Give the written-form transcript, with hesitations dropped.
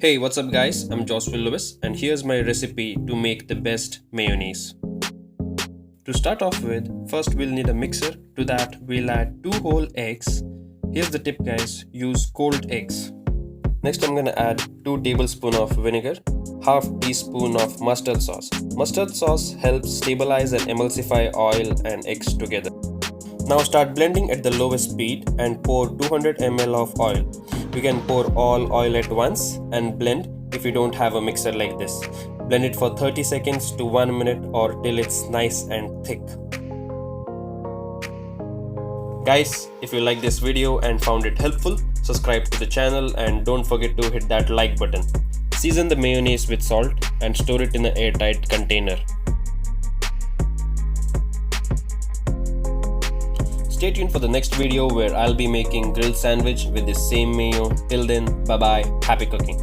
Hey, what's up guys? I'm Joswillewis and here's my recipe to make the best mayonnaise. To start off with, first we'll need a mixer. To that we'll add 2 whole eggs. Here's the tip guys, use cold eggs. Next I'm gonna add 2 tablespoons of vinegar, half teaspoon of mustard sauce. Mustard sauce helps stabilize and emulsify oil and eggs together. Now start blending at the lowest speed and pour 200 ml of oil. You can pour all oil at once and blend if you don't have a mixer like this. Blend it for 30 seconds to 1 minute or till it's nice and thick. Guys, if you like this video and found it helpful, subscribe to the channel and don't forget to hit that like button. Season the mayonnaise with salt and store it in an airtight container. Stay tuned for the next video where I'll be making grilled sandwich with this same mayo. Till then, bye bye, happy cooking.